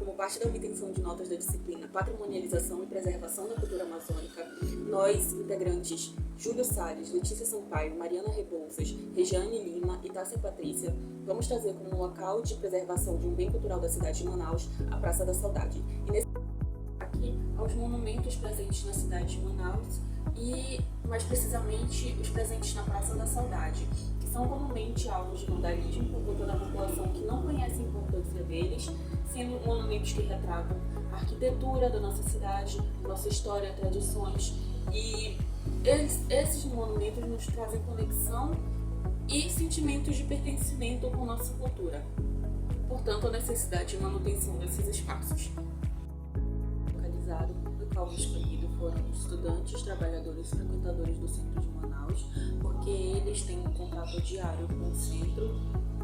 como parte da obtenção de notas da disciplina Patrimonialização e Preservação da Cultura Amazônica, nós, integrantes Júlio Salles, Letícia Sampaio, Mariana Rebouças, Regiane Lima e Tássia Patrícia, vamos trazer como local de preservação de um bem cultural da cidade de Manaus a Praça da Saudade. E nesse aqui aos monumentos presentes na cidade de Manaus e, mais precisamente, os presentes na Praça da Saudade, que são comumente alvos de vandalismo por conta da população que não conhece a importância deles, sendo monumentos que retratam a arquitetura da nossa cidade, nossa história, tradições, e esses monumentos nos trazem conexão e sentimentos de pertencimento com nossa cultura. Portanto, a necessidade de manutenção desses espaços. Localizado, o local escolhido foram estudantes, trabalhadores e frequentadores do centro de Manaus, porque eles têm um contato diário com o centro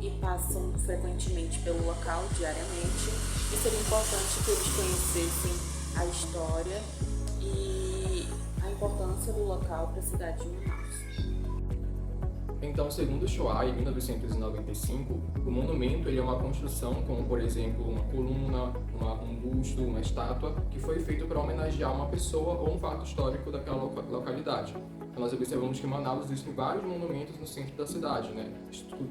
e passam frequentemente pelo local diariamente, e seria importante que eles conhecessem a história e a importância do local para a cidade de Manaus. Então, segundo Shoah, em 1995, o monumento ele é uma construção como, por exemplo, uma coluna, um busto, uma estátua, que foi feito para homenagear uma pessoa ou um fato histórico daquela localidade. Então, nós observamos que em Manaus existem vários monumentos no centro da cidade, né?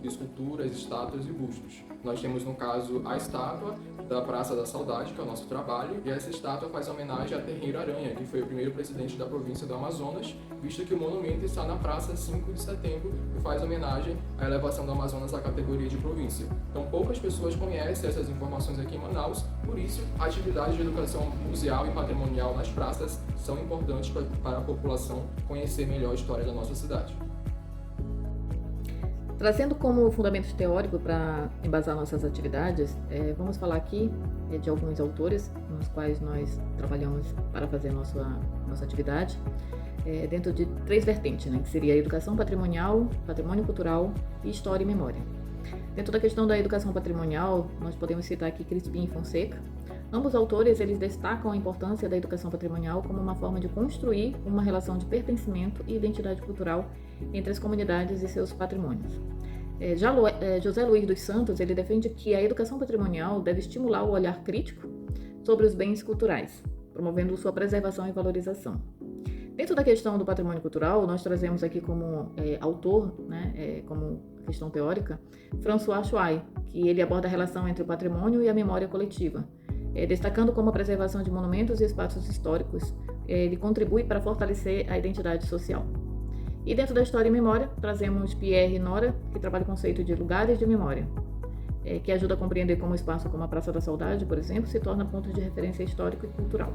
Esculturas, estátuas e bustos. Nós temos, no caso, a estátua da Praça da Saudade, que é o nosso trabalho, e essa estátua faz homenagem a Terreiro Aranha, que foi o primeiro presidente da província do Amazonas, visto que o monumento está na Praça 5 de Setembro, que faz homenagem à elevação do Amazonas à categoria de província. Então, poucas pessoas conhecem essas informações aqui em Manaus, por isso, atividades de educação museal e patrimonial nas praças são importantes para a população conhecer melhor a história da nossa cidade. Trazendo como fundamento teórico para embasar nossas atividades, vamos falar aqui de alguns autores nos quais nós trabalhamos para fazer nossa atividade, dentro de 3 vertentes, né, que seria a educação patrimonial, patrimônio cultural e história e memória. Dentro da questão da educação patrimonial, nós podemos citar aqui Crispim e Fonseca. Ambos autores eles destacam a importância da educação patrimonial como uma forma de construir uma relação de pertencimento e identidade cultural entre as comunidades e seus patrimônios. José Luiz dos Santos ele defende que a educação patrimonial deve estimular o olhar crítico sobre os bens culturais, promovendo sua preservação e valorização. Dentro da questão do patrimônio cultural, nós trazemos aqui como autor, né, como questão teórica, François Chouai, que ele aborda a relação entre o patrimônio e a memória coletiva, destacando como a preservação de monumentos e espaços históricos ele contribui para fortalecer a identidade social. E dentro da história e memória, trazemos Pierre Nora, que trabalha o conceito de lugares de memória, que ajuda a compreender como o espaço como a Praça da Saudade, por exemplo, se torna ponto de referência histórico e cultural.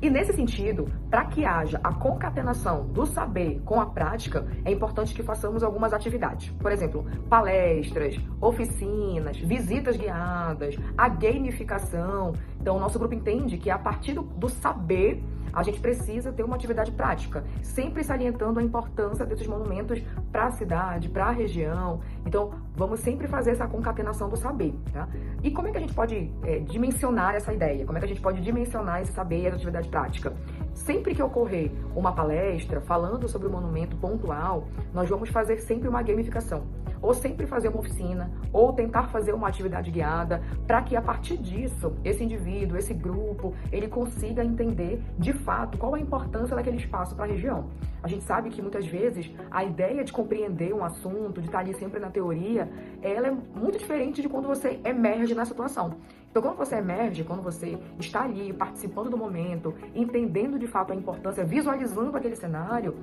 E nesse sentido, para que haja a concatenação do saber com a prática, é importante que façamos algumas atividades. Por exemplo, palestras, oficinas, visitas guiadas, a gamificação. Então, o nosso grupo entende que a partir do saber, a gente precisa ter uma atividade prática, sempre salientando a importância desses monumentos para a cidade, para a região. Então, vamos sempre fazer essa concatenação do saber, tá? E como é que a gente pode dimensionar essa ideia? Como é que a gente pode dimensionar esse saber e essa atividade prática? Sempre que ocorrer uma palestra falando sobre o monumento pontual, nós vamos fazer sempre uma gamificação, ou sempre fazer uma oficina, ou tentar fazer uma atividade guiada, para que a partir disso, esse indivíduo, esse grupo, ele consiga entender de fato qual a importância daquele espaço para a região. A gente sabe que muitas vezes a ideia de compreender um assunto, de estar ali sempre na teoria, ela é muito diferente de quando você emerge na situação. Então, quando você emerge, quando você está ali participando do momento, entendendo de fato a importância, visualizando aquele cenário,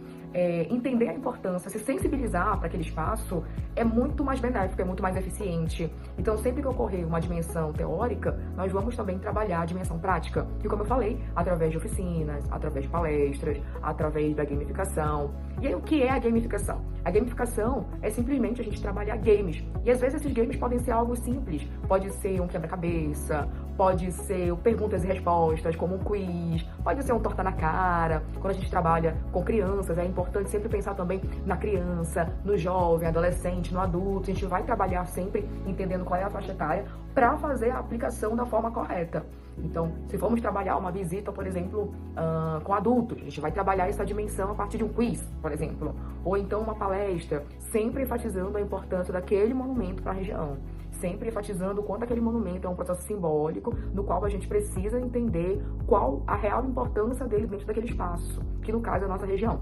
entender a importância, se sensibilizar para aquele espaço, é muito mais benéfico, é muito mais eficiente. Então, sempre que ocorrer uma dimensão teórica, nós vamos também trabalhar a dimensão prática. E como eu falei, através de oficinas, através de palestras, através da gamificação. E aí, o que é a gamificação? A gamificação é simplesmente a gente trabalhar games. E às vezes esses games podem ser algo simples. Pode ser um quebra-cabeça, pode ser perguntas e respostas, como um quiz, pode ser um torta na cara. Quando a gente trabalha com crianças, é importante sempre pensar também na criança, no jovem, adolescente, no adulto. A gente vai trabalhar sempre entendendo qual é a faixa etária para fazer a aplicação da forma correta. Então, se formos trabalhar uma visita, por exemplo, com adultos, a gente vai trabalhar essa dimensão a partir de um quiz, por exemplo. Ou então uma palestra, sempre enfatizando a importância daquele monumento para a região, sempre enfatizando o quanto aquele monumento é um processo simbólico, no qual a gente precisa entender qual a real importância dele dentro daquele espaço, que no caso é a nossa região.